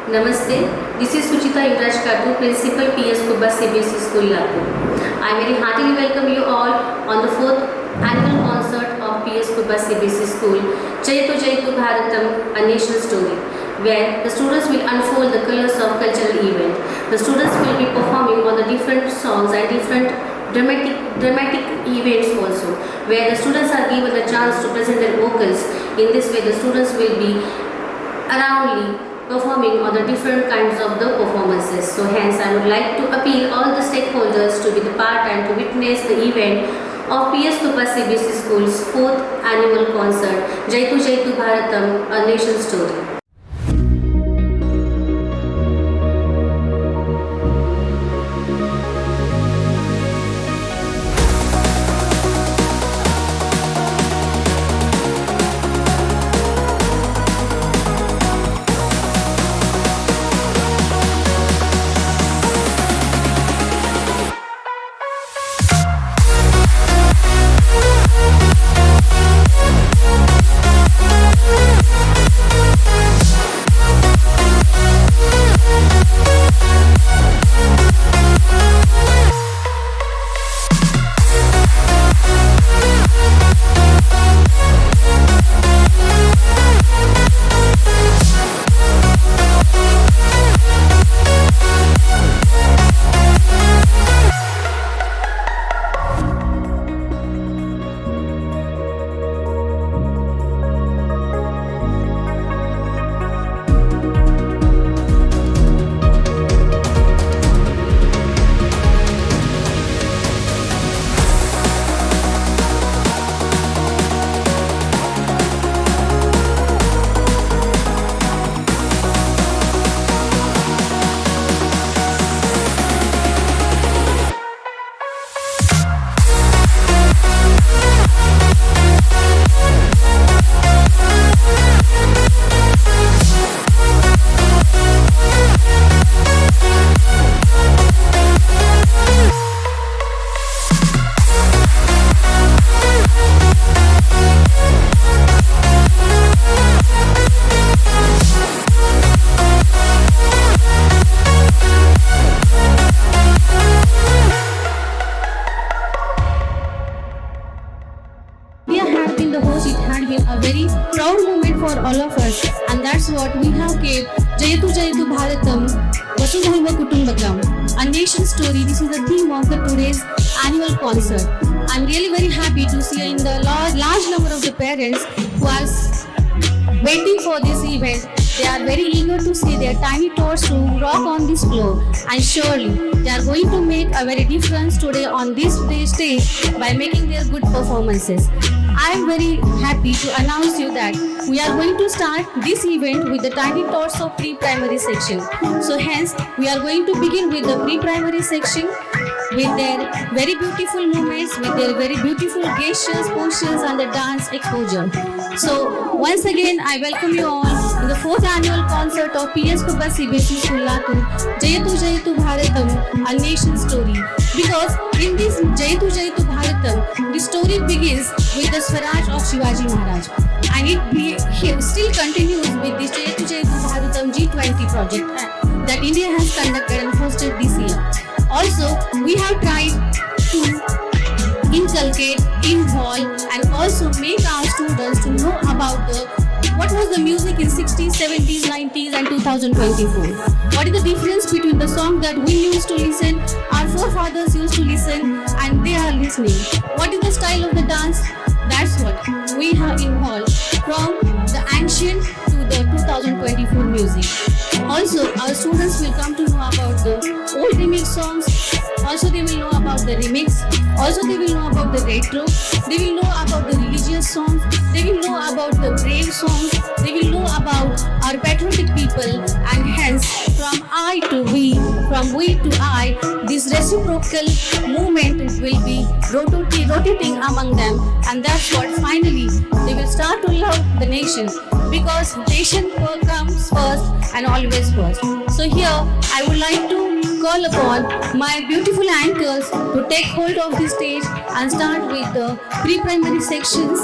Namaste, this is Suchita Yuvraj Katu, Principal PS Kubba CBSE School Latur. I very heartily welcome you all on the 4th annual concert of PS Kubba CBSE School, Jayatu Jayatu Bharatam, A Nation Story, where the students will unfold the colors of cultural event. The students will be performing on the different songs and different dramatic events also, where the students are given the chance to present their vocals. In this way, the students will be aroundly performing on the different kinds of the performances. So hence I would like to appeal all the stakeholders to be the part and to witness the event of PS Kubba CBSE School's 4th annual concert, Jayatu Jayatu Bharatam, A Nation Story. A very proud moment for all of us, and that's what we have kept Jayatu Jayatu Bharatam Vasudhaiva Kutumbakam, A Nation Story. This is the theme of the today's annual concert. I'm really very happy to see in the large number of the parents who are waiting for this event. They are very eager to see their tiny toes to rock on this floor, and surely they are going to make a very difference today on this stage by making their good performances. I am very happy to announce you that we are going to start this event with the tiny tots of pre-primary section. So hence we are going to begin with the pre-primary section with their very beautiful movements, with their very beautiful gestures, postures and the dance exposure. So once again I welcome you all in the 4th annual concert of PS Kubba CBSE School Latur, Jayatu Jayatu Bharatam, A Nation Story. Because in this Jayatu Jayatu Bharatam, the story begins with the Swaraj of Shivaji Maharaj, and it still continues with the Jayatu Jayatu Bharatam G20 project that India has conducted and hosted this year. Also, we have tried to inculcate, involve and also make our students to know about what was the music in 60s, 70s, 90s and 2024. What is the difference between the song that we used to listen, our forefathers used to listen and they are listening. What is the style of the dance? That's what we have involved from the ancient to the 2024 music. Also, our students will come to know about the old remix songs. Also, they will know about the remix. Also, they will know about the retro. They will know about the religious songs. They will know about the brave songs. They will know about our patriotic people. And hence, from I to we, from we to I, this reciprocal movement will be rotating among them. And that's what finally they will start to love the nation. Because nation comes first and always first. So here, I would like to call upon my beautiful anchors to take hold of the stage and start with the pre-primary sections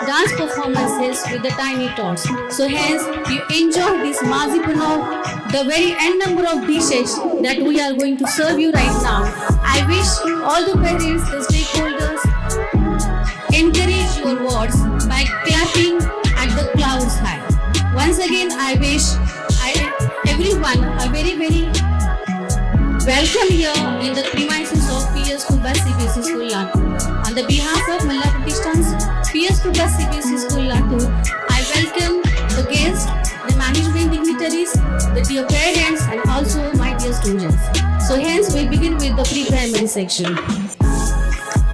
dance performances with the tiny tots. So hence, you enjoy this Mazipanov, the very end number of dishes that we are going to serve you right now. I wish all the parents, the stakeholders, encourage your words by clapping at the clouds high. Once again, I wish everyone a very welcome here in the premises of PS Kuba CBSE School Latur. On the behalf of Malla Pratishthan's PS Kuba CBSE School Latur, I welcome the guests, the management dignitaries, the dear parents, and also my dear students. So hence we begin with the pre-primary section.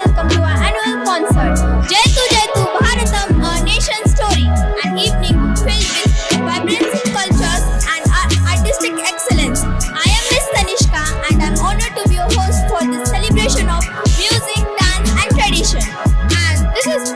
Welcome to our annual concert, Jaitu Jaitu Bharatam, a nation story, an evening filled with vibrancy, cultures and artistic excellence. I am Miss Tanishka and I am honored to be your host for this celebration of music, dance and tradition. And this is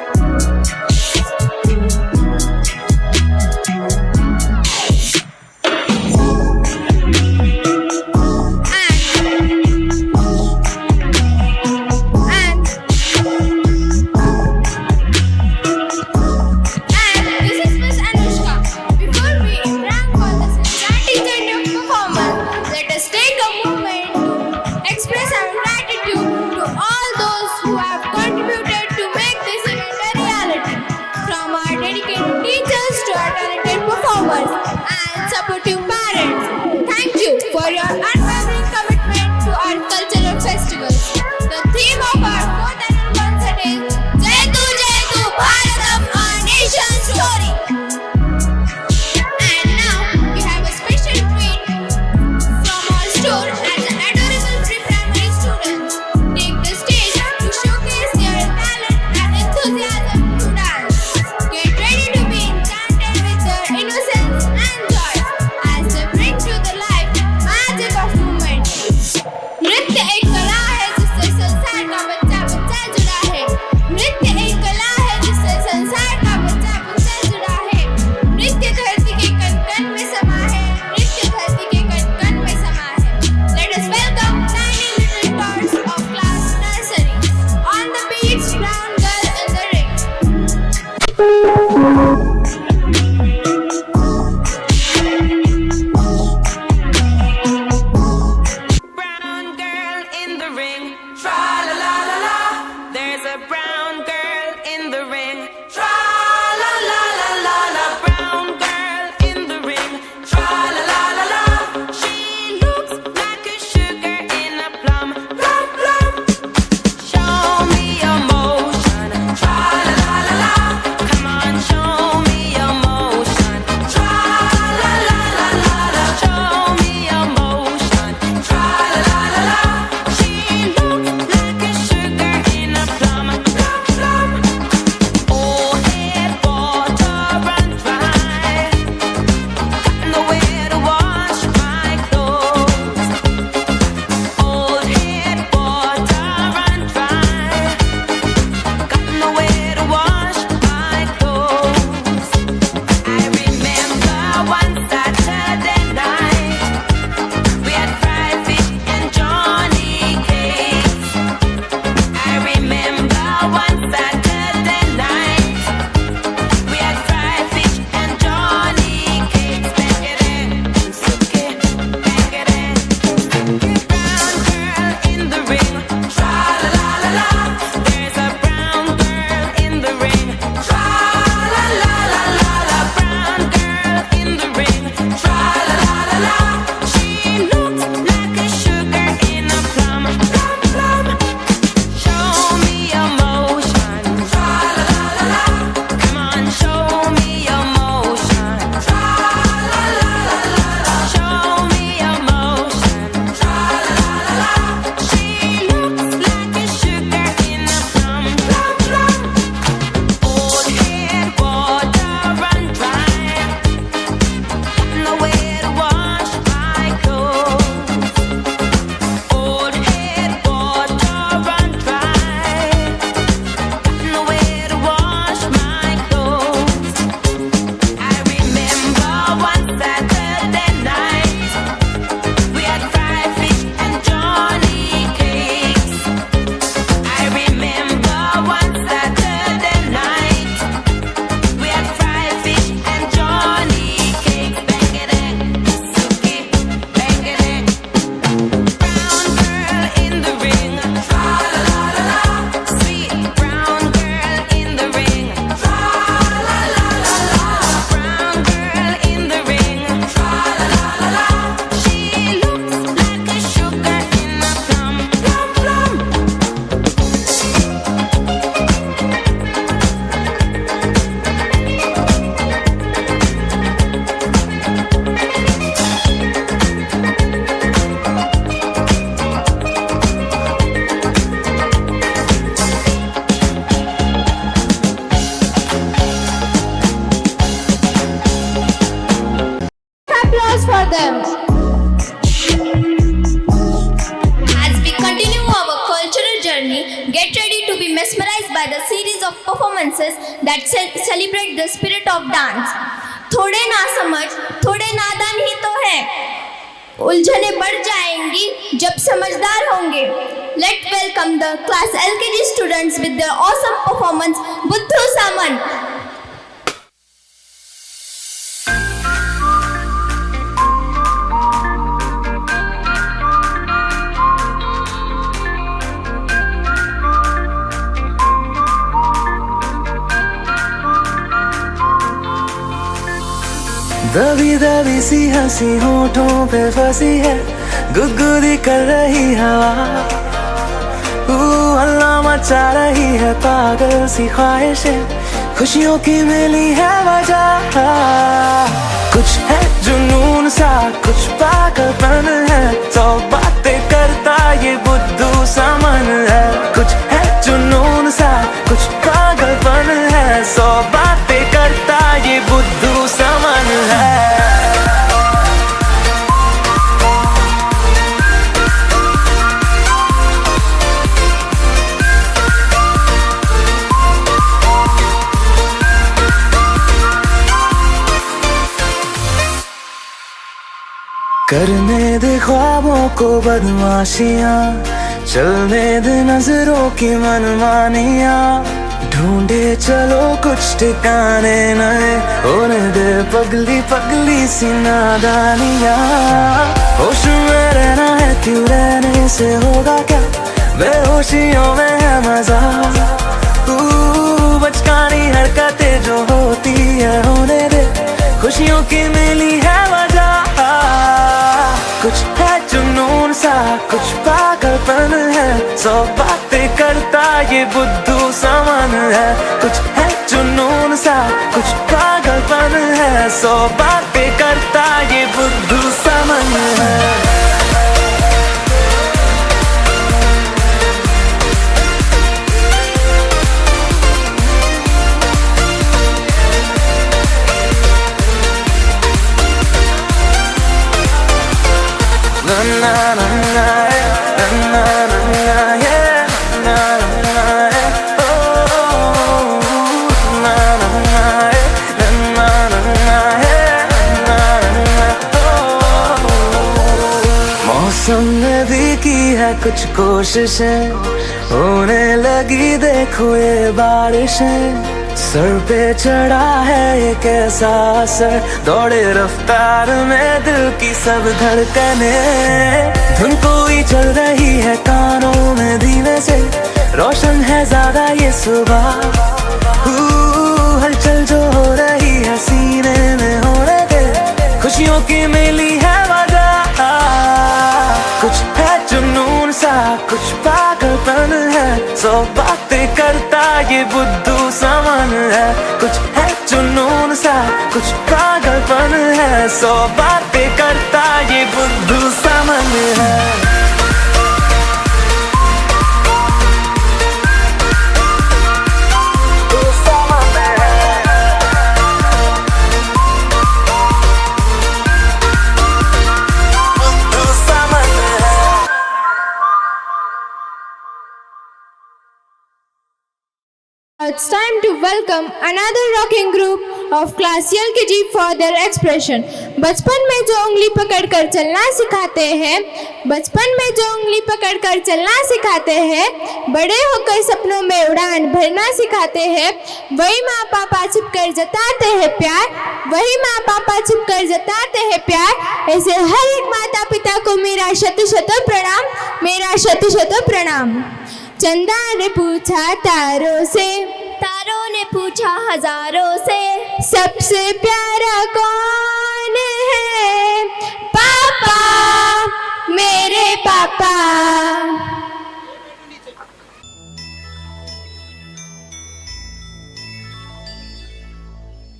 Bharatam. As we continue our cultural journey, get ready to be mesmerized by the series of performances that celebrate the spirit of dance. थोड़े ना समझ, थोड़े नादान ही तो है, उलझने बढ़ जाएंगी जब समझदार होंगे. Let's welcome the class LKG students with their awesome performance, Buddhu Saman. दबी दबी सी हंसी होठों पे फंसी है, गुदगुदी कर रही हवा, हल्ला मचा रही है पागल सी ख्वाहिशें, खुशियों की मिली है वजह. कुछ है जुनून सा, कुछ पागलपन है, सौ बातें करता ये बुद्धू सामन है. कुछ है जुनून सा, कुछ पागलपन है, सौ बातें करता ये बुद्धू सामन है. करने दे ख्वाबों को बदमाशियां, चलने दे नजरों की मनमानियां, ढूंढे चलो कुछ ठिकाने नए, होने दे पगली पगली सी नादानियां. होश में रहना है, क्यों रहने से होगा क्या, बेहोशियों में है मजा. बचकानी हरकतें जो होती है होने दे, खुशियों की मिली है वजह. कुछ है जुनून सा, कुछ पागलपन है, सौ बातें करता ये बुद्धू सामन है. कुछ है जुनून सा, कुछ पागलपन है, सौ बातें करता ये बुद्धू सामन है. Na na na na, na na na na, yeah, na na na, oh, na na na, na na na, yeah, na na, oh. मौसम ने भी की है कुछ कोशिशें, होने लगी देखो ये बारिशें. सर पे चढ़ा है एक ऐसा असर, दौड़े रफ्तार में दिल की सब धड़कने. धुन कोई चल रही है कानों में धीमे से, रोशन है ज्यादा ये सुबह. हलचल जो हो रही है सीने में होने दे, खुशियों की मिली है वजह. कुछ है जुनून सा, कुछ पागलपन है, सौ बातें करता ये बुद्धू सामन है. कुछ है जुनून सा, कुछ पागलपन है, सौ बातें करता ये बुद्धू सामन है. It's time to welcome another rocking group of class LKG for their expression. बचपन में जो उंगली पकड़कर चलना सिखाते हैं, बचपन में जो उंगली पकड़कर चलना सिखाते हैं, बड़े होकर सपनों में उड़ान भरना सिखाते हैं, वही माँ पापा छिपकर जताते हैं प्यार, वही माँ पापा छिपकर जताते हैं प्यार. ऐसे हर एक माता पिता को मेरा शत शत प्रणाम, मेरा शत शत प्रणाम. चंदा ने पूछा तारों से, तारों ने पूछा हजारों से, सबसे प्यारा कौन है, पापा मेरे पापा.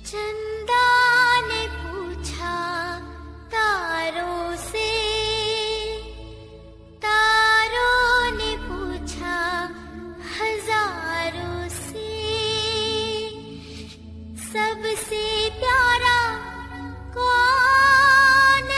चंदा ने पूछा तारों से, तारों ने पूछा हजारों से, सबसे प्यारा कौन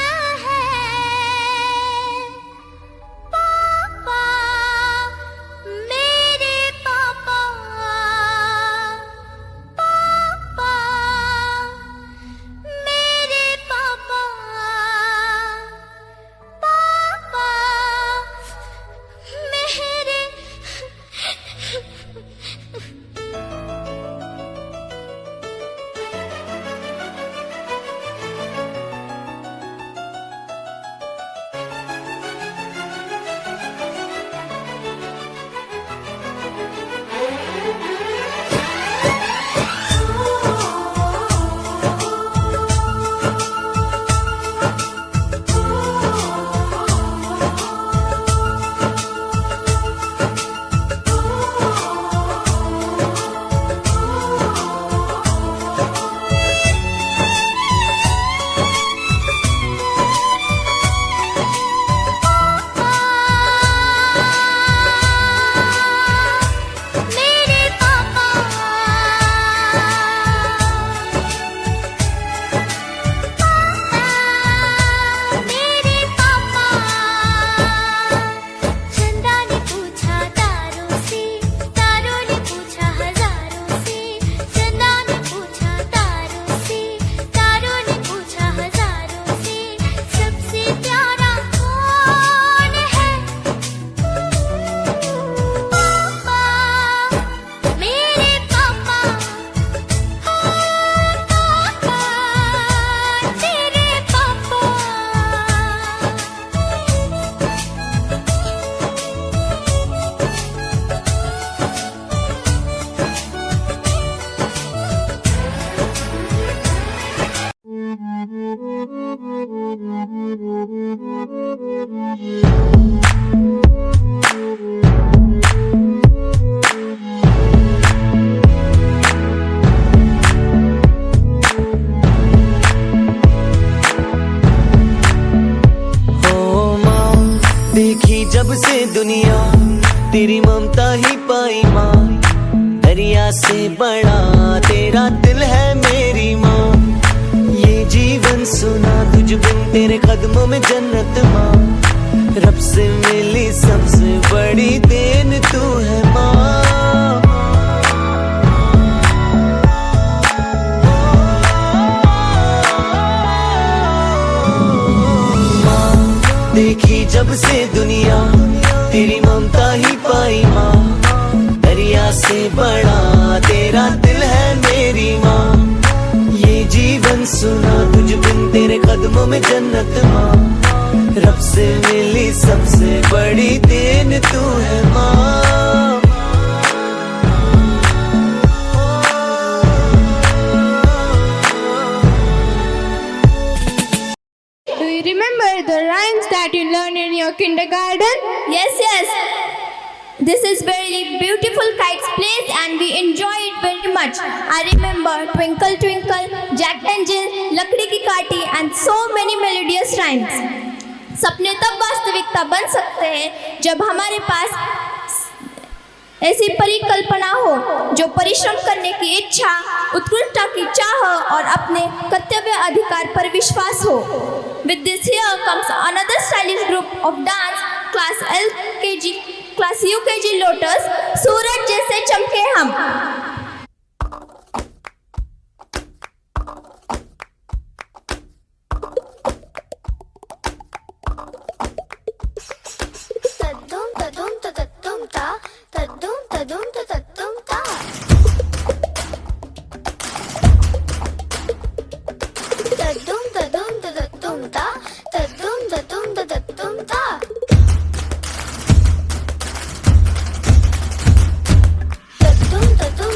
देखी जब से दुनिया तेरी ममता ही पाई माँ, दरिया से बड़ा तेरा दिल है मेरी माँ। ये जीवन सुना तुझ बिन तेरे कदमों में जन्नत माँ, रब से मिली सबसे बड़ी देन तू है माँ। देखी जब से दुनिया तेरी ममता ही पाई माँ, दरिया से बड़ा तेरा दिल है मेरी माँ। ये जीवन सुना तुझ बिन तेरे कदमों में जन्नत माँ, रब से मिली सबसे बड़ी देन तू है माँ। Do you remember the rhymes that you learned in your kindergarten? Yes, yes. This is very beautiful kites place and we enjoy it very much. I remember Twinkle Twinkle, Jack and Jill, Lakdi Ki Kaati and so many melodious rhymes. सपने तब वास्तविकता बन सकते हैं जब हमारे पास ऐसी परिकल्पना हो जो परिश्रम करने की इच्छा, उत्कृष्टता की चाह और अपने कर्तव्य अधिकार पर विश्वास हो। With this here comes another stylish group of dance, class UKG Lotus, सूरज जैसे चमके हम। तद्दुम तद्दुम तद्दुम ता, तद्दुम तद्दुम तद्दुम ता। तद्दुम तद्दुम तद्दुम ता, तद्दुम तद्दुम तद्दुम ता। तद्दुम तद्दुम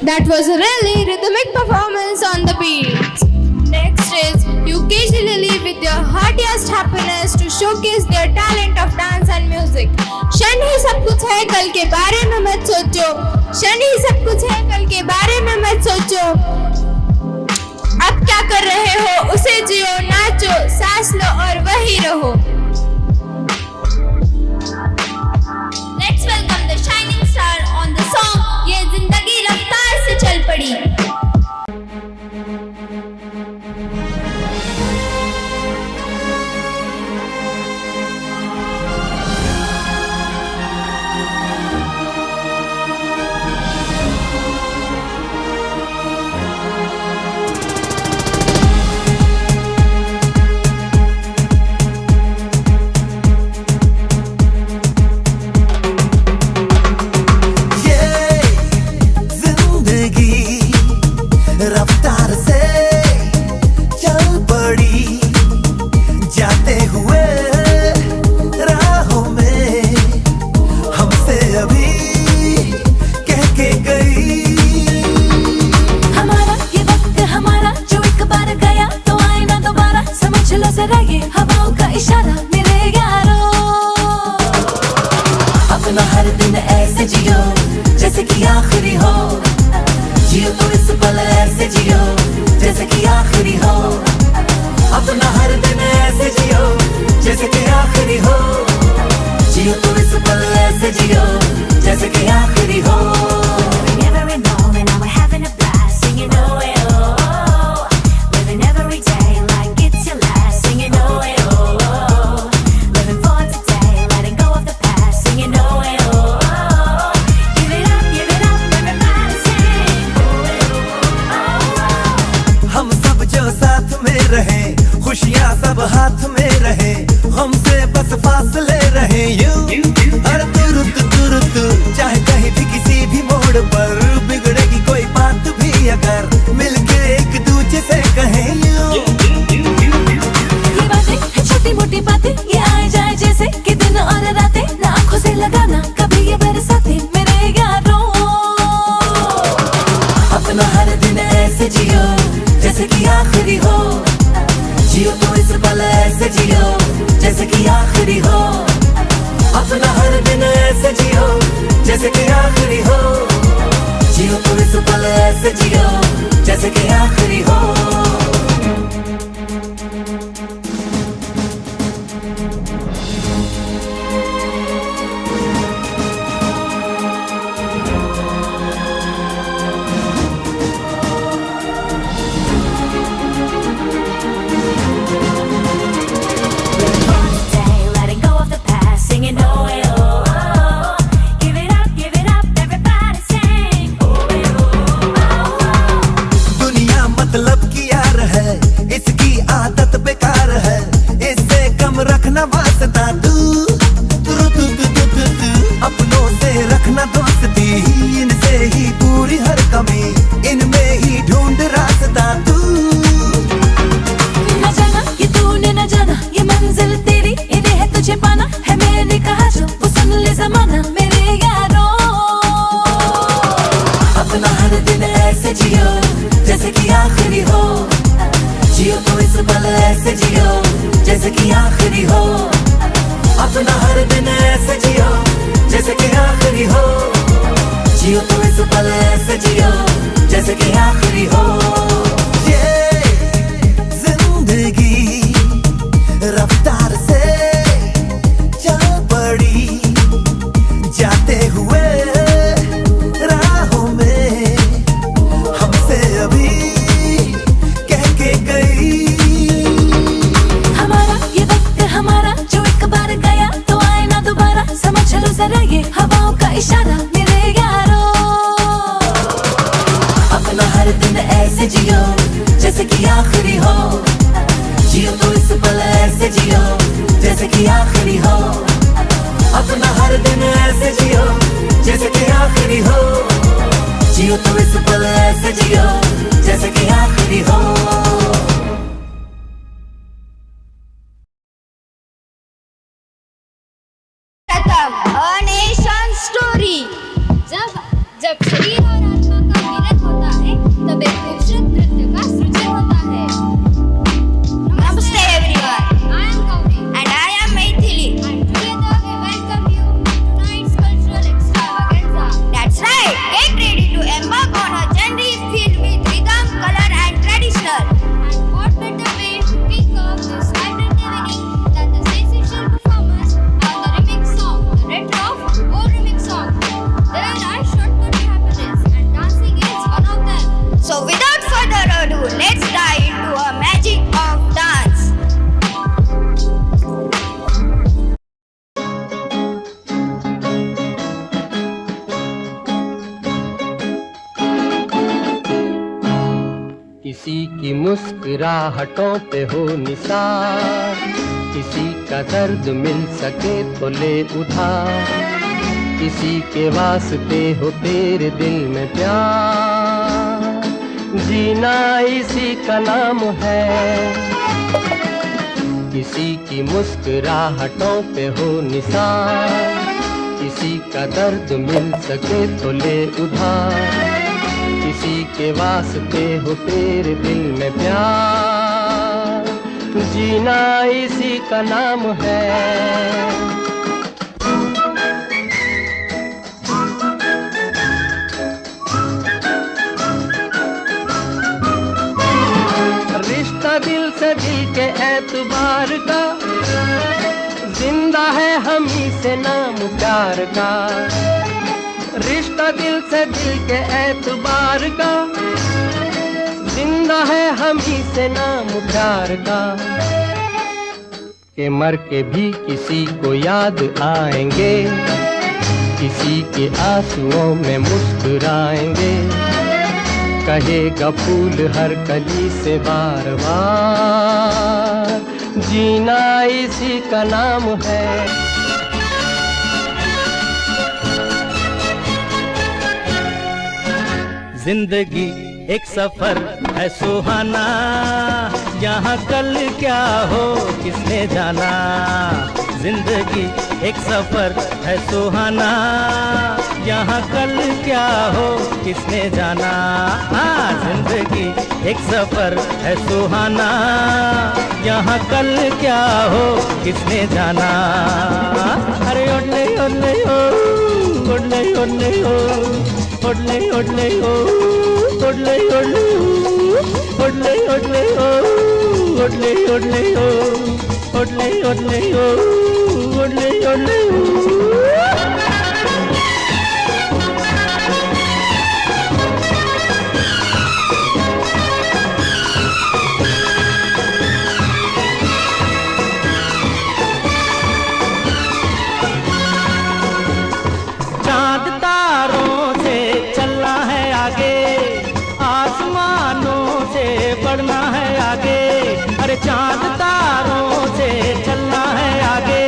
That was a really rhythmic performance on the beat. Next is UKG Lily with their heartiest happiness to showcase their talent of dance and music. क्षण ही सब कुछ है, कल के बारे में मत सोचो. क्षण ही सब कुछ है, कल के बारे में मत सोचो. अब क्या कर रहे हो उसे जियो, नाचो, सांस लो और वही रहो. Let's welcome the shining star on the song ये जिंदगी रफ्तार से चल पड़ी. रफ्तार से चल पड़ी, जाते हुए राहों में हमसे अभी कह के गई. हमारा ये वक्त हमारा जो एक बार गया तो आए ना दोबारा, समझ लो जरा ये हवाओं का इशारा मेरे यारों. अपना हर दिन ऐसे जियो जैसे कि आखिरी हो, जियो तो इस पल ऐसे जियो जैसे कि आखिरी हो. अपना हर दिन ऐसे जियो जैसे कि आखिरी हो, जियो तो इस पल ऐसे जियो जैसे कि आखिरी हो. Every moment now we're having a blast, singing oh eh oh, living every day like it's your last, singing oh eh oh, living for today, letting go of the past, singing oh eh oh, give it up, everybody sing oh eh oh. हम सब जो साथ में रहे, खुशियाँ सब हाथ में रहे, हमसे बस फासले रहे यूं. हर तुरुत तुरुत चाहे कहीं भी किसी भी मोड़ पर बिगड़ेगी कोई बात भी अगर मिलके एक दूजे से कहें यूं. ये बातें हैं छोटी मोटी बातें, ये आए जाए जैसे कि दिन और रातें, ना आँखों से लगाना कभी ये बरसाते मेरे यारों. अपना हर दिन ऐसे जियो जैसे कि आखिरी हो, जियो तो इस पल ऐसे जियो जैसे कि आखिरी हो. अपना हर दिन ऐसे जियो जैसे कि आखिरी हो, जियो तो इस पल ऐसे जियो जैसे कि आखिरी हो. Letting go of the past, singing oh eh oh, give it up, everybody sing oh eh oh. दुनिया मतलब की यार है, इसकी आदत बेकार है, इससे कम रखना वास्ता तू. अपनों से रखना दोस्ती, इनसे ही पूरी हर कमी, इनमें ही ढूंढ रास्ता तू. न जाना ये तूने न जाना, ये मंजिल तेरी इन्हें है तुझे पाना, है मैंने कहा जो वो सुन ले जमाना मेरे यारों. अपना हर दिन ऐसे जियो जैसे कि आखिरी हो, जियो तो इस पल ऐसे जियो जैसे कि आखिरी हो. अपना हर दिन ऐसे जियो जैसे कि आखिरी हो, जियो तो इस पल ऐसे जियो जैसे कि आखिरी हो. ये जिंदगी रफ्तार से चल पड़ी, जाते हुए राहों में हमसे अभी कह के गई. हमारा ये वक्त हमारा जो एक बार गया तो आए ना दोबारा, समझ लो जरा ये हवाओं का इशारा मेरे यारों. अपना हर दिन ऐसे जियो जैसे कि आखिरी हो, जियो तो इस पल ऐसे जियो जैसे कि आखिरी हो. अपना हर दिन ऐसे जियो जैसे कि आखिरी हो, जियो तो इस पल ऐसे जियो जैसे कि आखिरी हो. A nation story. जब शरीर और आत्मा का मिलन की मुस्कुराहटों पे हो निसार, किसी का दर्द मिल सके तो ले उधार, किसी के वास्ते हो तेरे दिल में प्यार, जीना इसी का नाम है। किसी की मुस्कुराहटों पे हो निसार, किसी का दर्द मिल सके तो ले उधार, किसी के वास्ते हो तेरे दिल में प्यार, जीना इसी का नाम है। रिश्ता दिल से दिल के एतबार का, जिंदा है हम ही से नाम प्यार का। रिश्ता दिल से दिल के एतबार का, जिंदा है हम ही से नाम प्यार का। के मर के भी किसी को याद आएंगे, किसी के आंसुओं में मुस्कुराएंगे, कहेगा फूल हर कली से बार बार, जीना इसी का नाम है। जिंदगी एक सफर है सुहाना, यहाँ कल क्या हो किसने जाना। जिंदगी एक सफर है सुहाना, यहाँ कल क्या हो किसने जाना। हाँ, जिंदगी एक सफर है सुहाना, यहाँ कल क्या हो किसने जाना। अरे ओडले ओडले ओ, ओडले ओडले ओ, ओडले ओडले ओ, ओडले ओडले ओ, ओडले ओडले ओ, ओडले ओडले ओ, ओडले ओडले ओ, ओडले ओडले ओ। चांद तारों से चलना है आगे, आसमानों से बढ़ना है आगे। अरे चांद तारों से चलना है आगे,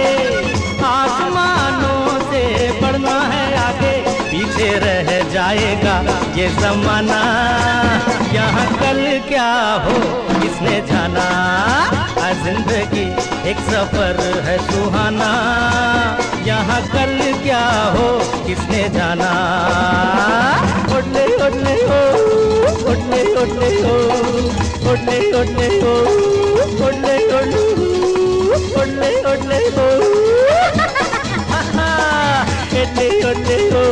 आसमानों से बढ़ना है आगे। पीछे रह जाएगा ये जमाना, यहाँ कल क्या हो किसने जाना। जिंदगी एक सफर है सुहाना, यहाँ कल क्या हो किसने जाना। ओडले ओडले ओ, ओडले ओडले ओ, ओडले ओडले ओ, ओडले ओडले ओ, ओडले ओडले ओ, ओडले ओडले ओ।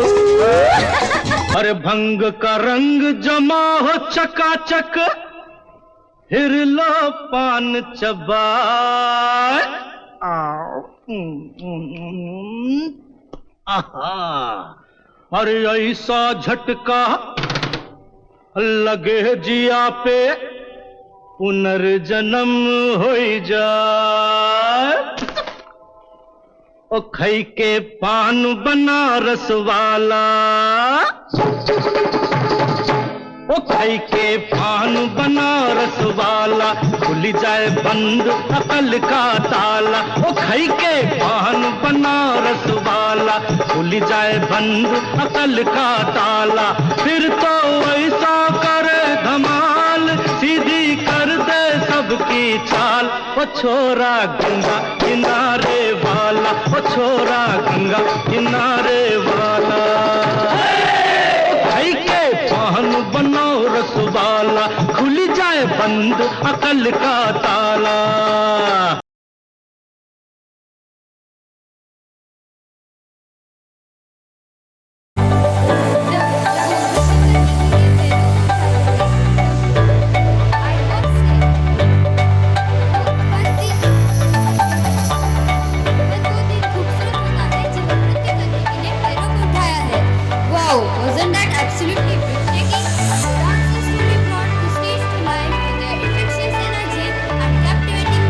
अरे भंग का रंग जमा हो चकाचक, फिर लो पान चबाए। अरे ऐसा झटका लगे जिया पे, पुनर्जन्म हो जाए। ओ खई के पान बनारस वाला, ओ खाई के पान बनारस वाला, खुल जाए बंद अकल का ताला। ओ खाई के पान बनारस वाला, खुल जाए बंद अकल का ताला। फिर तो ऐसा करे धमाल, सीधी कर दे सबकी चाल। ओ छोरा गंगा किनारे वाला, ओ छोरा गंगा किनारे वाला। खाई के पान बनारस वाला, खुल जाए बंद अकल का ताला। Wow, wasn't that absolutely breathtaking? Dancers truly brought the stage to life with their infectious energy and captivating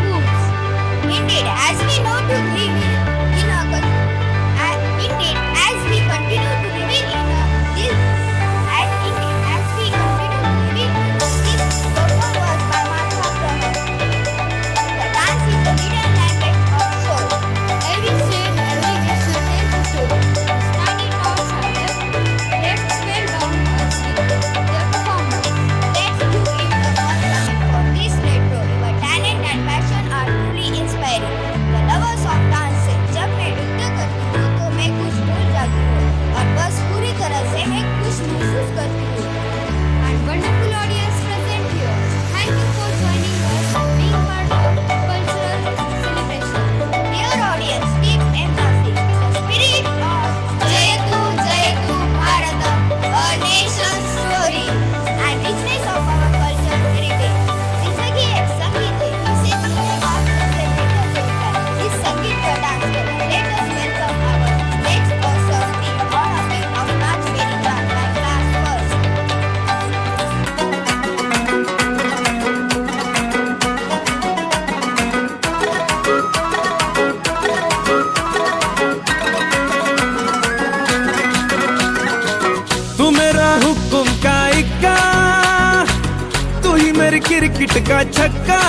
मेरी क्रिकेट का छक्का,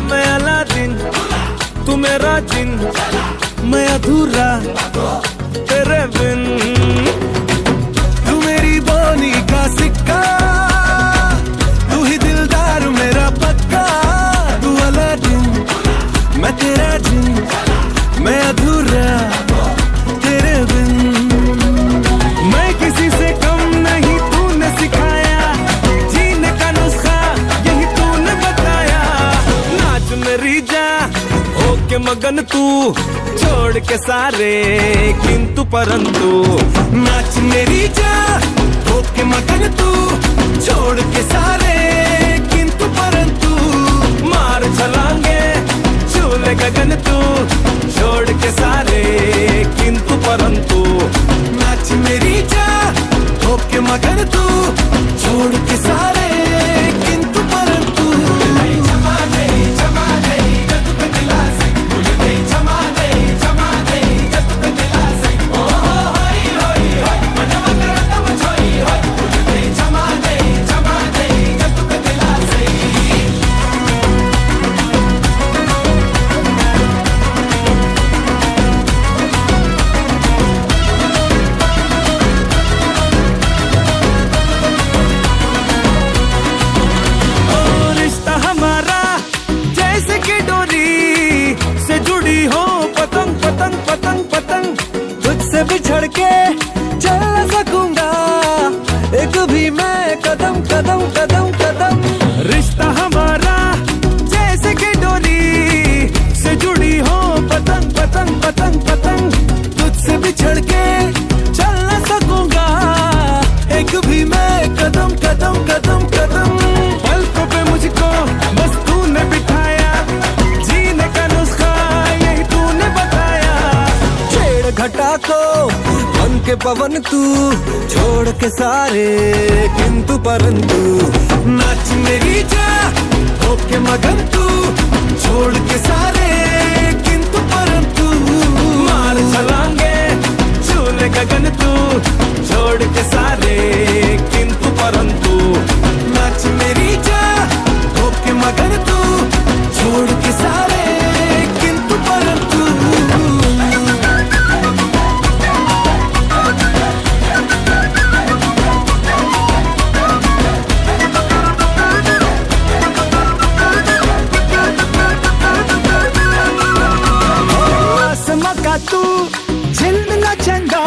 मैं अलादीन तू मेरा जिन, मैं अधूरा तेरे बिन। तू मेरी बोनी का सिक्का, तू ही दिलदार मेरा पक्का। तू अलादीन मैं तेरा जिन, मैं अधूरा तेरे बिन। मैं किसी से कम नहीं, तूने सिखाया जीने का नुस्खा, यही तूने बताया। नाच मेरी जा होके मगन तू, छोड़ के सारे किंतु परंतु। नाच मेरी जा होके मगन तू, छोड़ के सारे किंतु परंतु। मार छलांगे झूले गगन तू, छोड़ के सारे किंतु परंतु। नाच मेरी जा होके मगन तू, छोड़ के सारे किंतु परंतु। बिछड़ के चल न सकूंगा एक भी मैं कदम कदम कदम कदम। रिश्ता हमारा जैसे कि डोरी से जुड़ी हो, पतंग पतंग पतंग पतंग। तुझसे बिछड़ के चल न सकूंगा एक भी मैं कदम कदम कदम कदम। पलकों पे मुझको बस तूने बिठाया, जीने का नुस्खा यही तूने बताया। छेड़ घटा को बन के पवन तू, छोड़ के सारे किंतु परंतु। नाच मेरी जा होके मगन तू, छोड़ के सारे किंतु परंतु। मार छलांगे झूले गगन तू, छोड़ के सारे किंतु परंतु। नाच मेरी जा होके मगन तू, छोड़ के सारे किंतु परंतु। तू झिलमिला चंदा,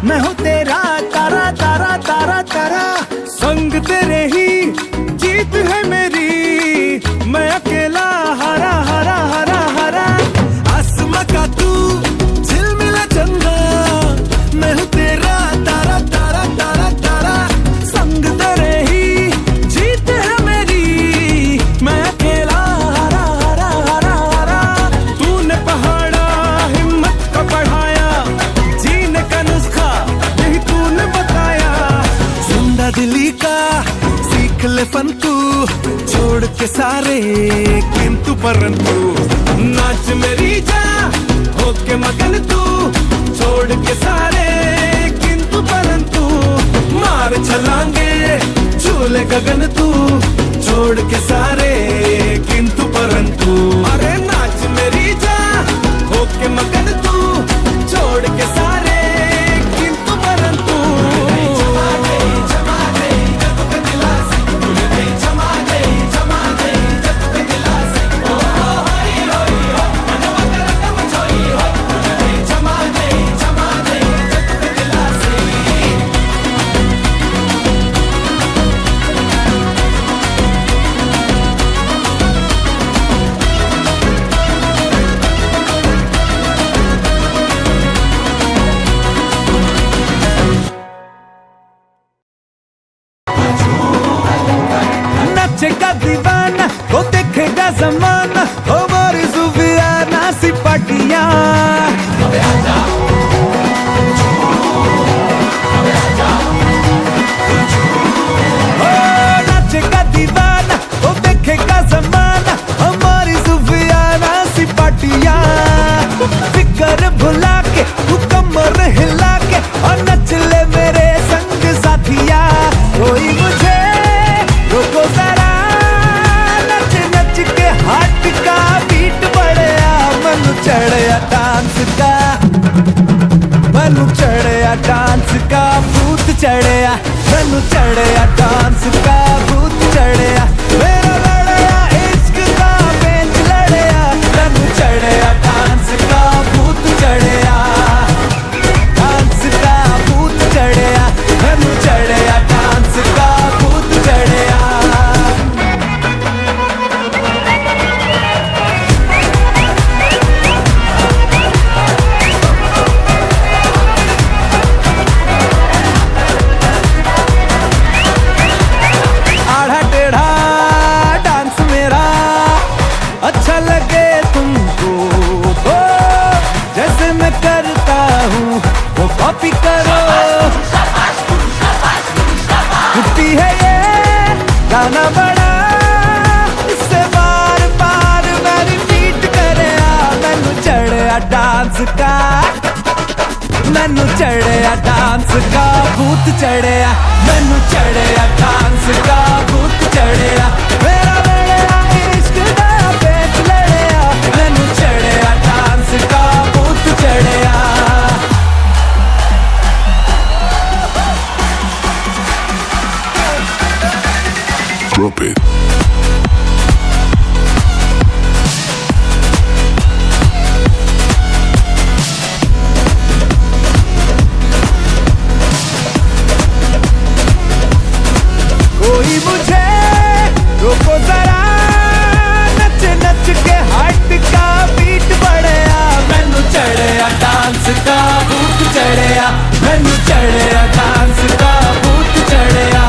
मैं हूँ तेरा तारा तारा तारा तारा। संग तेरे ही जीत है मेरी, मैं अकेला हरा हरा हरा हरा। आसमां का तू झिलमिला चंदा, मैं हूँ तेरा तारा तारा तारा तारा। संग तेरे ही जीत है मेरी, मैं अकेला हरा हरा हरा हरा। तूने पहाड़ा बढ़ाया, जीने का नुस्खा यही तूने बताया। जिंदा दिली का सीख ले फन तू, छोड़ के सारे किंतु परंतु। नाच मेरी जा होके मगन तू, छोड़ के सारे किंतु परंतु। मार छलांगे झूले गगन तू, छोड़ के सारे किंतु परंतु। अरे नाच मेरी जा होके मगन तू, छोड़ के सारे किंतु परंतु। नाचेगा दीवाना, वो देखेगा जमाना, हमारी सुफियाना सी पार्टियां। नाचेगा दीवाना, वो देखेगा जमाना, हमारी सुफियाना सी पार्टियां। फिकर भुला के तू कमर हिला के और नच ले मेरे संग साथिया। कोई मुझे रोको जरा, चढ़िया मैनू चढ़िया डांस का भूत चढ़िया मेरा लड़िया इश्क का पेच लड़िया मैनू चढ़िया डांस का भूत चढ़िया डांस का भूत चढ़िया मैनू चढ़िया डांस का भूत चढ़िया आधा टेढ़ा डांस मेरा अच्छा लगे तुमको तो जैसे मैं करता हूँ वो कॉपी करो छुट्टी है ये गाना बड़ा इससे बार बार मैं रिपीट करे मैनू चढ़िया डांस का मैनू चढ़िया डांस का भूत चढ़िया मैनू चढ़िया डांस का भूत चढ़िया मेरा लड़िया इश्क का पेच लड़िया मैनू चढ़िया डांस का भूत चढ़िया Drop it. कोई मुझे रोको जरा नच नच के हार्ट का बीट बढ़िया मैनू चढ़िया डांस का भूत चढ़िया मैनू चढ़िया डांस का भूत चढ़िया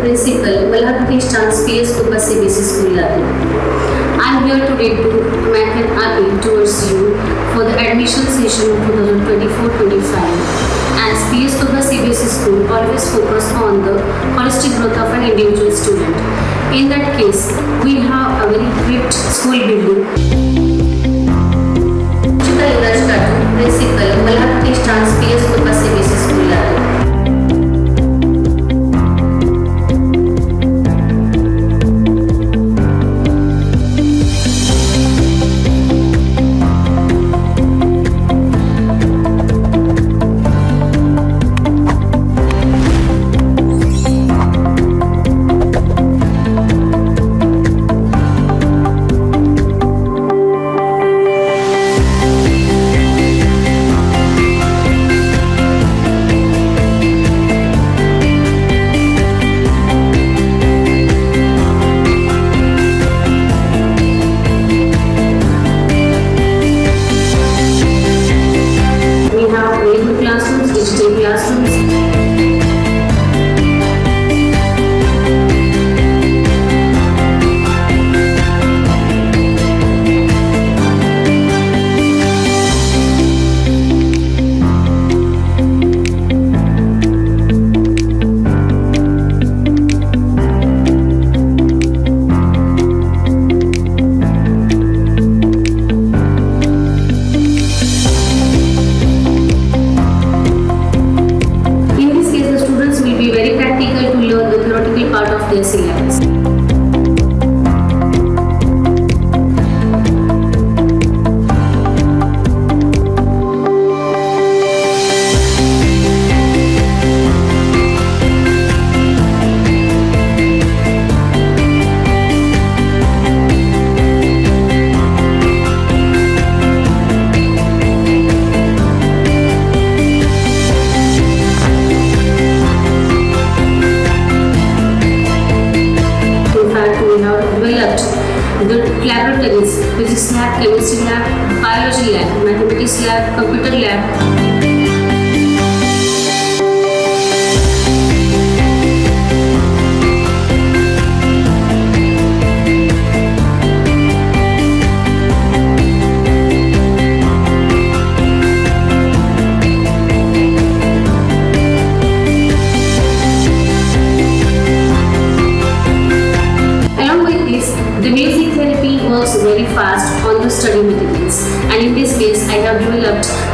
Principal, Malhati Stans PS Kupa CBSE School Latur. I am here to read to make an appeal towards you for the admission session of 2024-25. As PS Kupa CBSE School always focus on the holistic growth of an individual student. In that case, we have a very equipped school building. Suchita Yuvraj Katu, Principal, Malhati Stans PS Kupa CBSE School Latur. classrooms, digital classrooms.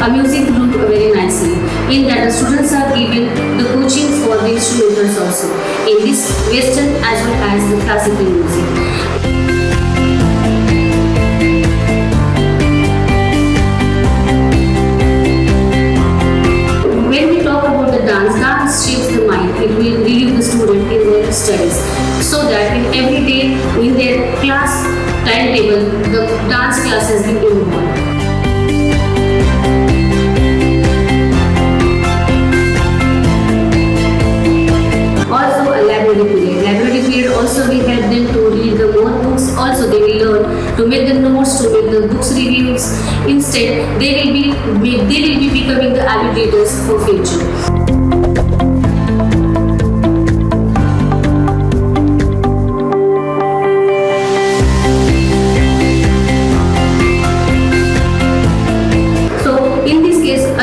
a music group very nicely. In that the students are given the coaching for the instrumentals also in this western as well as the classical music. When we talk about the dance shapes the mind. It will relieve the student in their studies, so that in every day in their class timetable, the dance class has been involved. Also, a library period. Library period also will help them to read the more books. Also, they will learn to make the notes, to make the books reviews. Instead, they will be becoming the avid readers for future.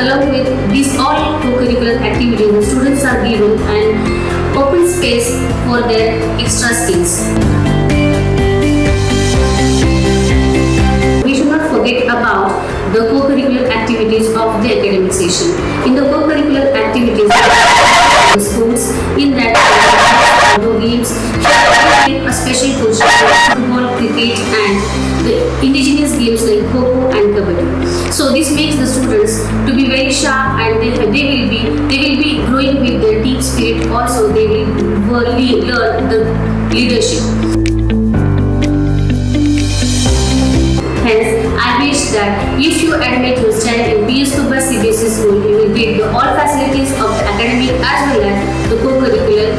Along with these all co-curricular activities, the students are given an open space for their extra skills. We should not forget about the co-curricular activities of the academic session. In the co-curricular activities, the schools, in that outdoor games, a special coach for football, cricket and the indigenous games like Kho-Kho and Kabaddi. So this makes the students to be very sharp, and they will be growing with their team spirit. Also, they will learn the leadership. Hence, I wish that if you admit your child in PS Kubba CBSE school, you will get all facilities of the academic as well as the co-curricular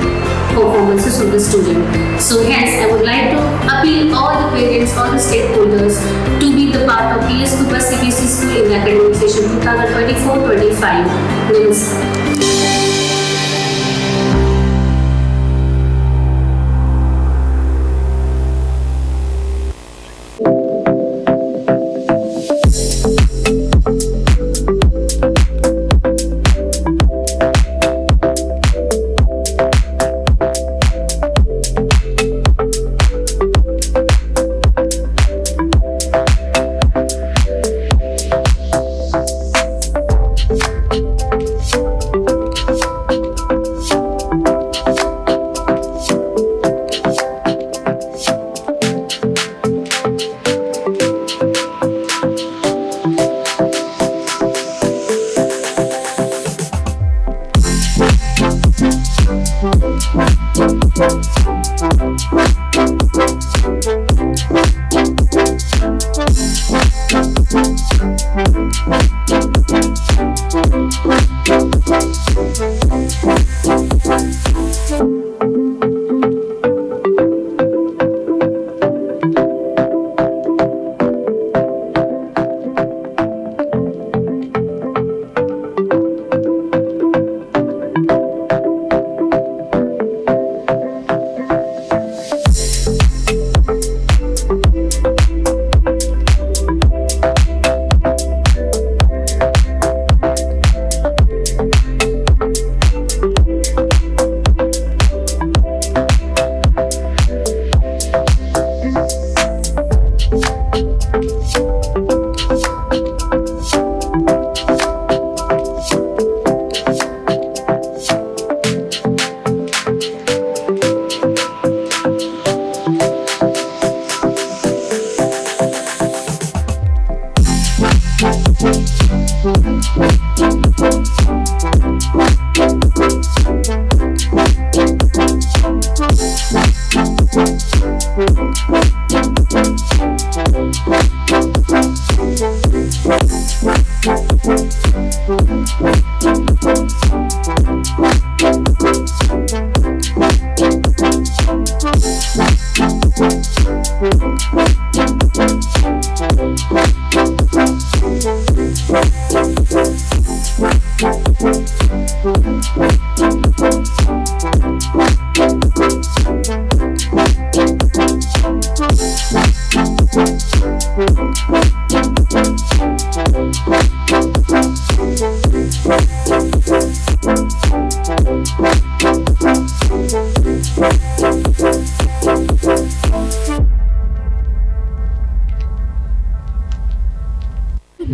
performances of the student. So hence, I would like to appeal all the parents, all the stakeholders to be the part of PS Kubba CBSE school in the academic session 2024-25. Namaskar.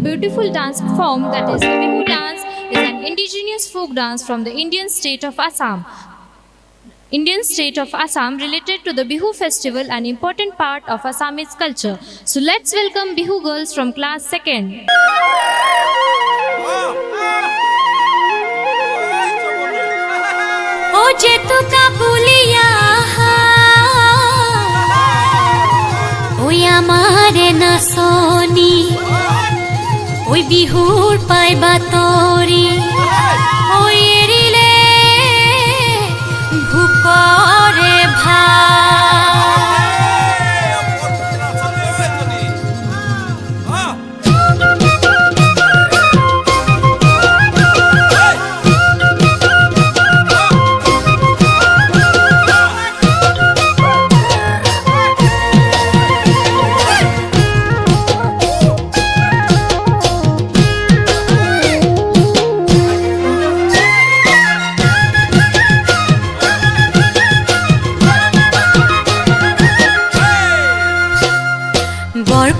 Beautiful dance perform, that is the Bihu dance, is an indigenous folk dance from the Indian state of Assam. Indian state of Assam related to the Bihu festival, an important part of Assamese culture. So let's welcome Bihu girls from class 2nd. ओ जे तू काबुलिया ओई आमारे नाचनी ओई बिहुर पाइबा तोरी ओई एरिले भूकरे भा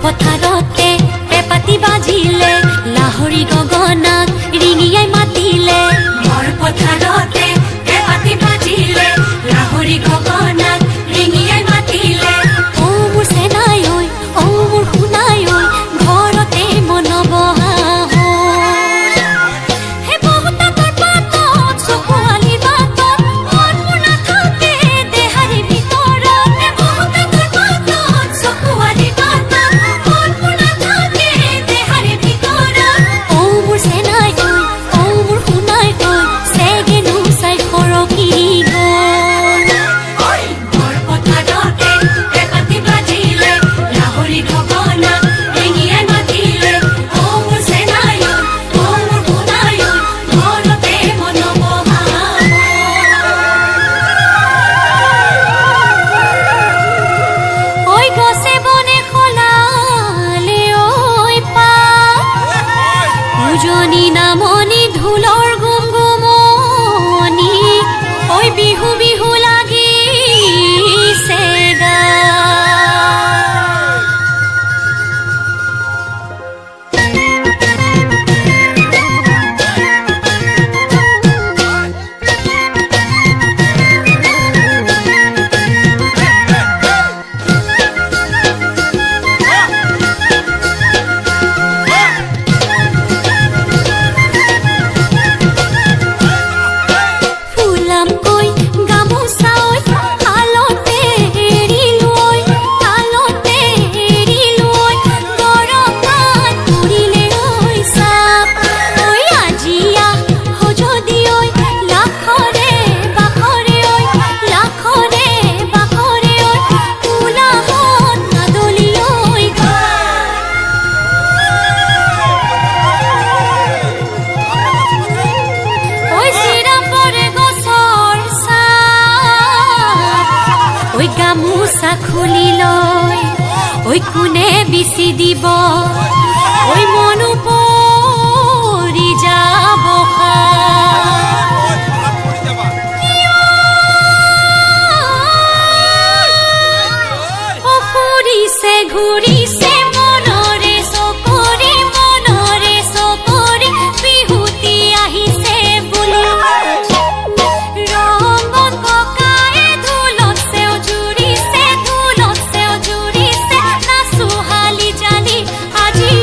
পথারতে পেপাতি বাজিলে লাহৰি গগনাক ৰিঙিয়াই মাতিলে বৰ পথাৰতে পেপাতি বাজিলে লাহৰি গগনাক ৰিঙিয়াই মাতিলে ও মোৰ সেনাই ঐ ও মোৰ শুনাই ঐ ঘৰতে মনবহা হে বহুত পাতত চকুৱালি বাতত মন মোৰ নাথাকে দেহাৰি ভিতৰত হে বহুত পাতত চকুৱালি বাতত গামোচা খুলি লয় ঐ কোনে বিচি দিব ঐ মনো পৰি যাব ঘূৰিছে ঘূৰিছে মনৰে চকৰি বিহুতি আহিছে বুলি আজি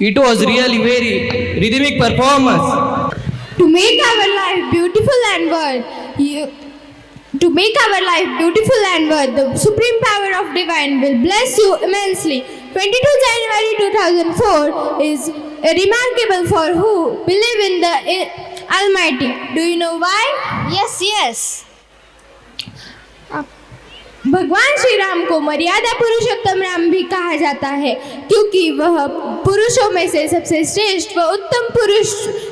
It was really very rhythmic performance. To make our life beautiful and worth, the supreme power of divine will bless you immensely. 22 January 2004 is remarkable for who believe in the Almighty. Do you know why? Yes. भगवान श्री राम को मर्यादा पुरुषोत्तम राम भी कहा जाता है क्योंकि वह पुरुषों में से सबसे श्रेष्ठ व उत्तम पुरुष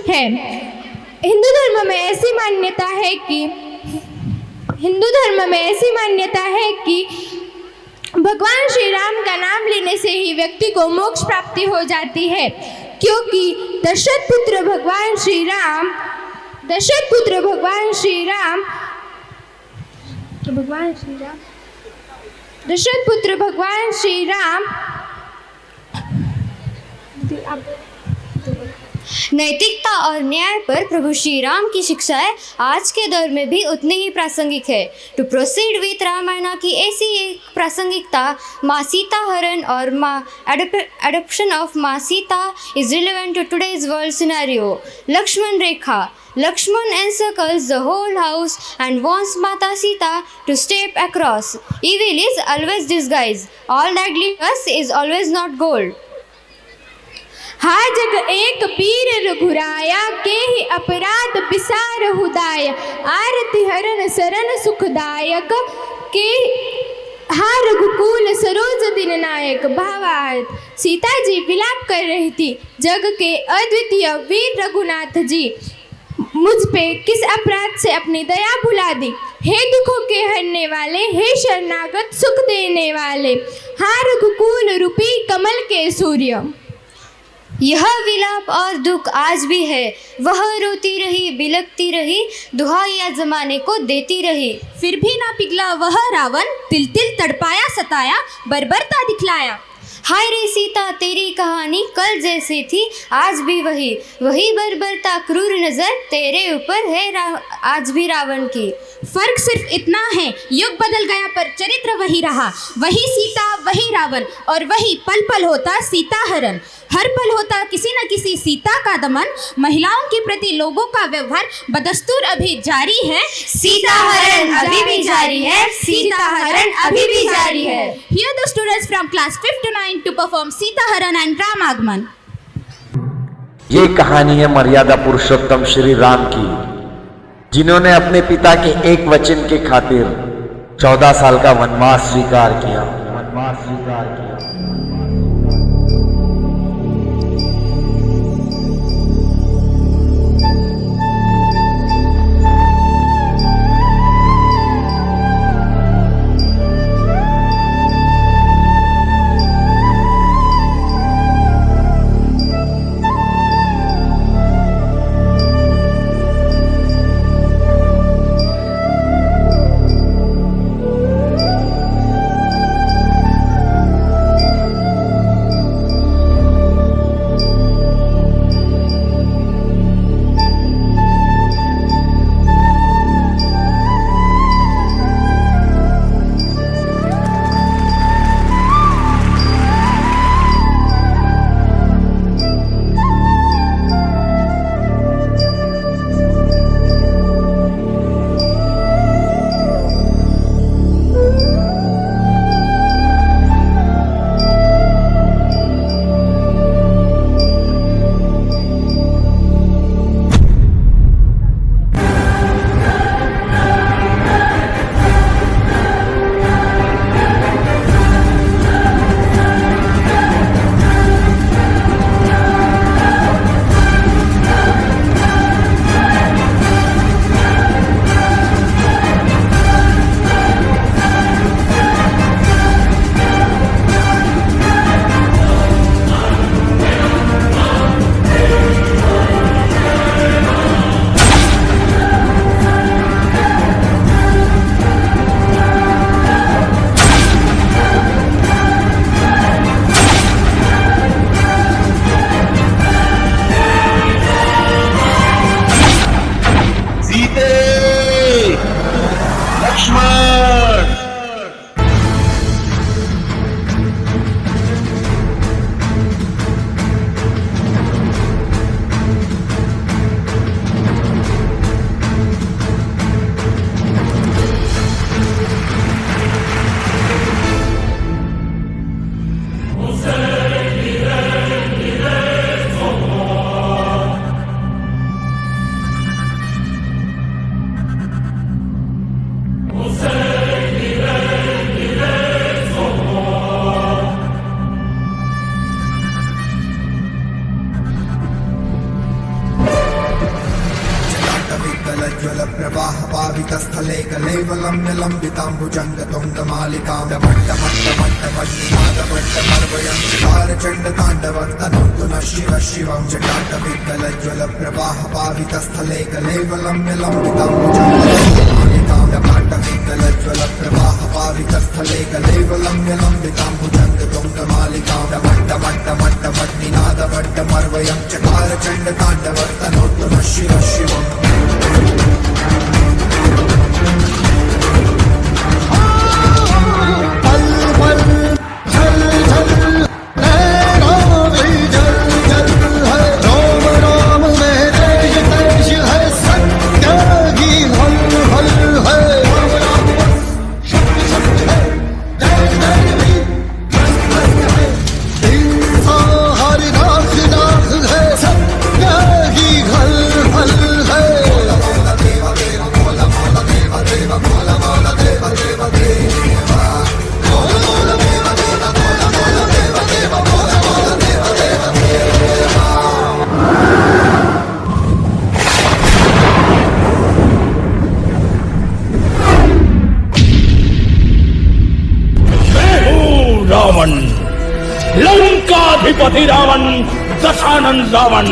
है। हिंदू धर्म में ऐसी मान्यता है कि भगवान श्री राम का नाम लेने से ही व्यक्ति को मोक्ष प्राप्ति हो जाती है, क्योंकि दशरथ पुत्र भगवान श्री राम नैतिकता और न्याय पर प्रभु श्री राम की शिक्षाएं आज के दौर में भी उतनी ही प्रासंगिक है। टू प्रोसीड विथ रामायण की ऐसी एक प्रासंगिकता माँ सीता हरण और माँ एडॉप्शन ऑफ माँ Sita is relevant to today's world scenario. Lakshman rekha, Lakshman encircles the whole house and wants Mata Sita to step across. Evil is always disguised. All that glitters is always not gold. हा जग एक पीर रघुराया के ही अपराध बिसार हुदाय आरति हरण शरण सुखदायक के हा रघुकुल सरोज दिन नायक। भावार्थ, सीता जी विलाप कर रही थी, जग के अद्वितीय वीर रघुनाथ जी मुझ पे किस अपराध से अपनी दया भुला दी। हे दुखों के हरने वाले, हे शरणागत सुख देने वाले, हा रघुकुल रूपी कमल के सूर्य। यह विलाप और दुख आज भी है। वह रोती रही, बिलखती रही, दुहाइयाँ जमाने को देती रही, फिर भी ना पिघला वह रावण, तिल तिल तड़पाया सताया, बर्बरता दिखलाया। हाय रे सीता, तेरी कहानी कल जैसी थी आज भी वही बर्बरता क्रूर नजर तेरे ऊपर है आज भी रावण की। फर्क सिर्फ इतना है, युग बदल गया पर चरित्र वही रहा। वही सीता, वही रावण, और वही पल पल होता सीता हरण। हर पल होता किसी न किसी सीता का दमन। महिलाओं के प्रति लोगों का व्यवहार बदस्तूर अभी जारी है। सीता हरण अभी भी जारी है, सीता हरण अभी भी जारी है। Here the students from class 5 to 9 to perform Sita हरण and राम आगमन। ये कहानी है मर्यादा पुरुषोत्तम श्री राम की, जिन्होंने अपने पिता के एक वचन के खातिर 14 साल का वनवास स्वीकार किया। शीतज्वल प्रवाह पावितस्थले कलेवलं निलम्बिताम्बुजङ्ग तुङ्गमालिकां डमट्टमट्टमट्टमट्टमट्टमर्वयं चकारचण्डताण्डवस्तनोतु नः शिवः शिवं जटाटविकलज्वल प्रवाह पावितस्थले कलेवलं निलम्बिताम्बुजङ्ग डमट्टविकलज्वल प्रवाह पावितस्थले कलेवलं निलम्बिताम्बुजङ्ग तुङ्गमालिकां डमट्टमट्टमट्टमट्टनिनादवट्टमर्वयं चकारचण्डताण्डवस्तनोतु नः शिवः शिवम् रावण लंकाधिपति रावण दशानन रावण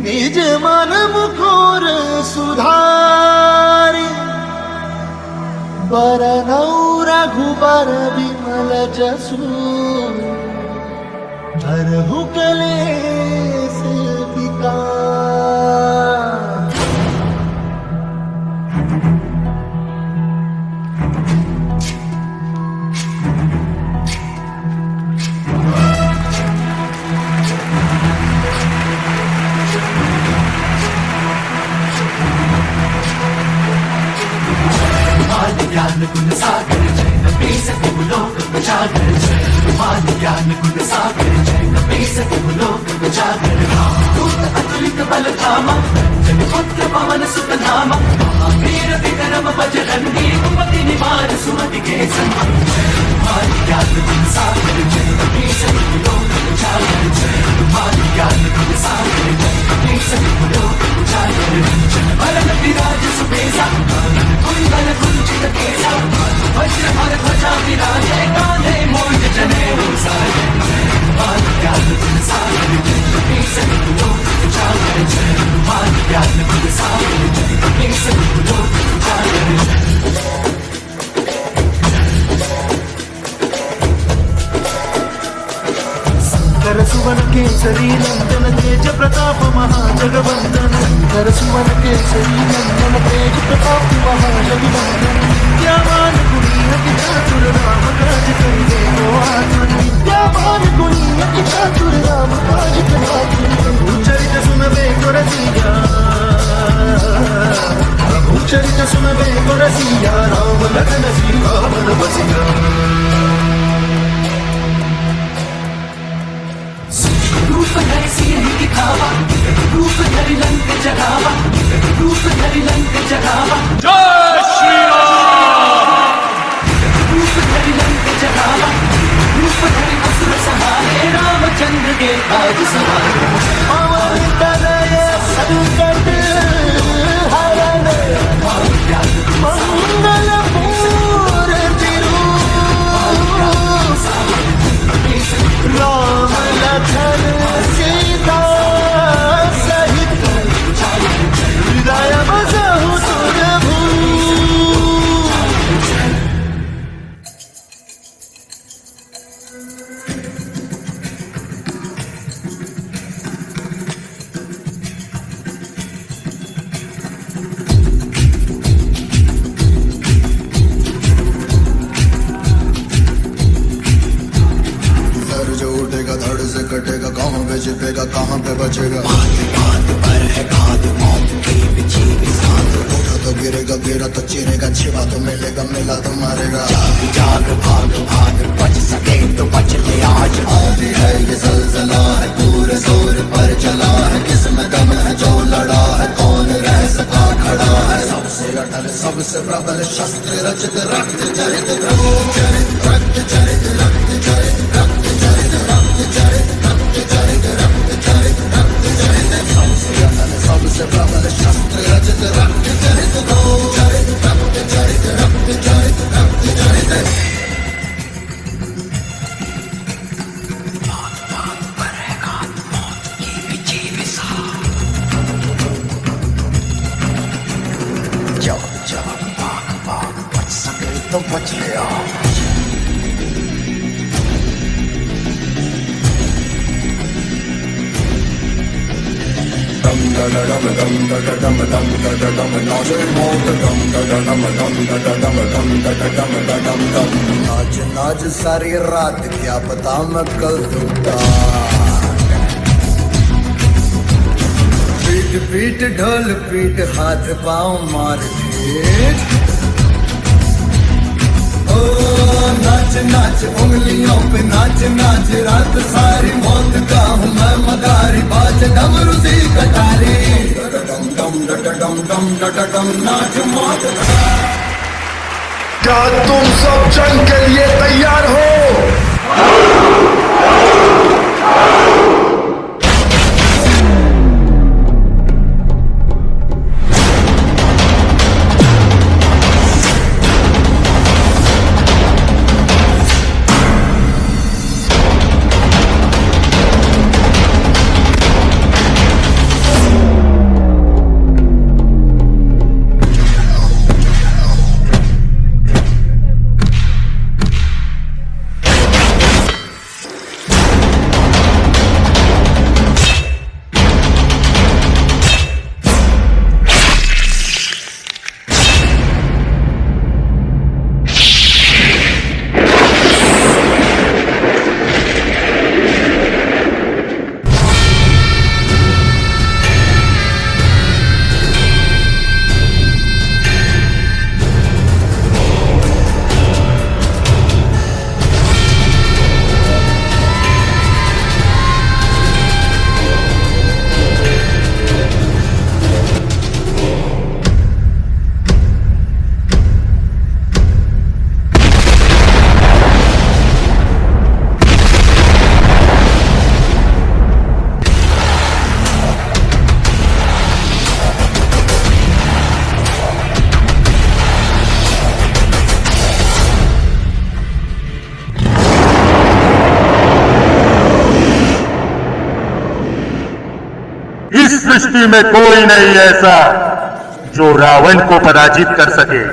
निज मन मुकुर सुधारी बरनौ रघुबर विमल जसु हरहु कलेस विकार। ज्ञान गुण सागर जय नबी सतगुरु लोक उजागर जय मान ज्ञान गुण सागर जय नबी सतगुरु लोक उजागर दूत अतुलित बल धामा जन पुत्र पवन सुत नामा महावीर विक्रम बजरंगी कुमति निवार सुमति के संग मान ज्ञान गुण सागर जय नबी सतगुरु लोक उजागर जय मान ज्ञान गुण सागर जय नबी सतगुरु लोक उजागर जन वरण विराज सुबेसा कुंदन कुंचित केसा वज्र हर ध्वजा विराजे कांधे मूंज जनेऊ साजे मान ज्ञान गुण सागर जय नबी सतगुरु लोक उजागर जय मान ज्ञान गुण सागर जय नबी सतगुरु लोक उजागर जय। शंकर सुवन केसरी नंदन तेज प्रताप महाजगवंदन शंकर सुवन केसरी नंदन तेज प्रताप महाजगवंदन विद्यावान गुणी अति चातुर राम काज करिबे को आतुर विद्यावान गुणी अति चातुर राम काज करिबे प्रभु चरित सुनबे को रसिया प्रभु चरित सुनबे को रसिया राम लखन सीता मन बसिया। रूप धरि सिंह दिखावा रूप धरि लंक जगावा रूप धरि लंक जगावा जय श्री राम। रूप धरि लंक जगावा रूप धरि असुर सहारे रामचंद्र के काज सवारे पवन तनय धड़ से कटेगा, कहाँ पे छिपेगा, कहाँ पे बचेगा। बात पर है घात, मौत की बिछी हुई सांस। उठा तो गिरेगा, गिरा तो चिरेगा, छिपा तो मिलेगा, मिला तो मारेगा। जाग जाग भाग भाग, बच सके तो बच ले आज। आंधी है ये ज़लज़ला है, पूरे जोर पर चला है। किसमें दम है जो लड़ा है, कौन रह सका खड़ा है। सबसे अटल सबसे प्रबल शस्त्र रचित, रक्त चरित रक्त चरित रक्त चरित रक्त चरित रक्त चरित रक्त चरित रक्त चरित रक्त चरित रक्त चरित। सबसे अटल सबसे प्रबल शस्त्र रचित, रक्त चरित रक्त चरित रक्त चरित रक्त चरित रक्त चरित। तो बच गया। दम दम दम दम दम दम दम नाचे मौत दम दम दम दम दम दम दम। नाच नाच सारी रात, क्या पता मैं कल टूटा। पीट पीट ढोल पीट, हाथ पाँव मार पीट। नाच नाच उंगलियों पे नाच नाच, रात सारी मौत का हूँ मैं मदारी। बाज डमरू सी कटारी, डम डम डम डम डम नाच मौत। क्या तुम सब जंग के लिए तैयार हो? इस सृष्टि में कोई नहीं ऐसा जो रावण को पराजित कर सके।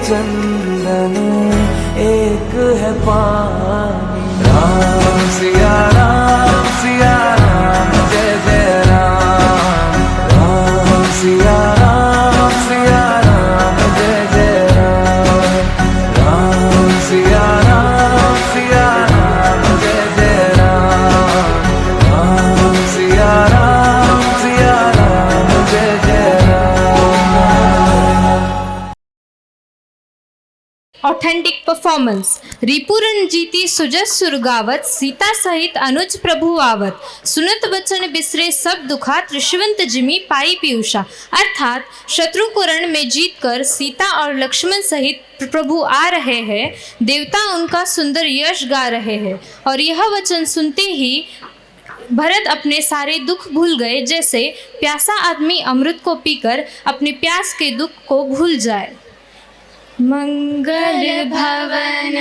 चंदन एक है पानी। राम सिया राम। authentic performance. रिपुरन जीती सुजस सुरगावत, सीता सहित अनुज प्रभु आवत, सुनत बचन बिसरे सब दुखा, त्रिशवंत जिमी पाई पीयूषा। अर्थात शत्रु को रण में जीतकर सीता और लक्ष्मण सहित प्रभु आ रहे हैं, देवता उनका सुंदर यश गा रहे हैं। और यह वचन सुनते ही भरत अपने सारे दुख भूल गए, जैसे प्यासा आदमी अमृत को पीकर अपने प्यास के दुख को भूल जाए। मंगल भवन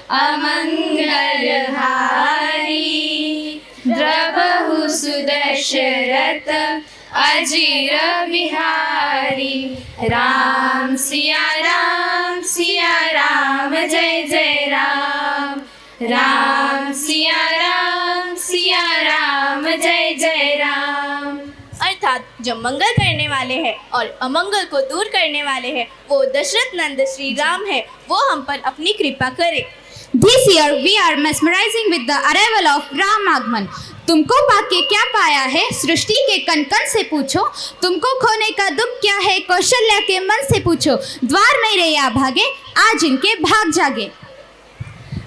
अमंगल हारी, द्रवहु सुदशरथ अजीर बिहारी। राम सिया राम जय जय राम, राम सिया राम जय जय राम। अर्थात जो मंगल करने वाले हैं और अमंगल को दूर करने वाले हैं वो दशरथ नंद श्री राम है, वो हम पर अपनी कृपा करे। This year we are mesmerizing with the arrival of Ram आगमन। तुमको पाके क्या पाया है, सृष्टि के कण कण से पूछो। तुमको खोने का दुख क्या है, कौशल्या के मन से पूछो। द्वार मेरे या भागे, आज इनके भाग जागे।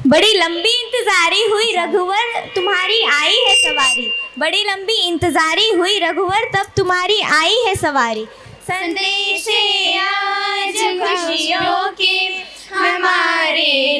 बड़ी लंबी इंतजारी हुई रघुवर, तुम्हारी आई है सवारी। बड़ी लंबी इंतजारी हुई रघुवर, तब तुम्हारी आई है सवारी। संदेश आज खुशियों के हमारे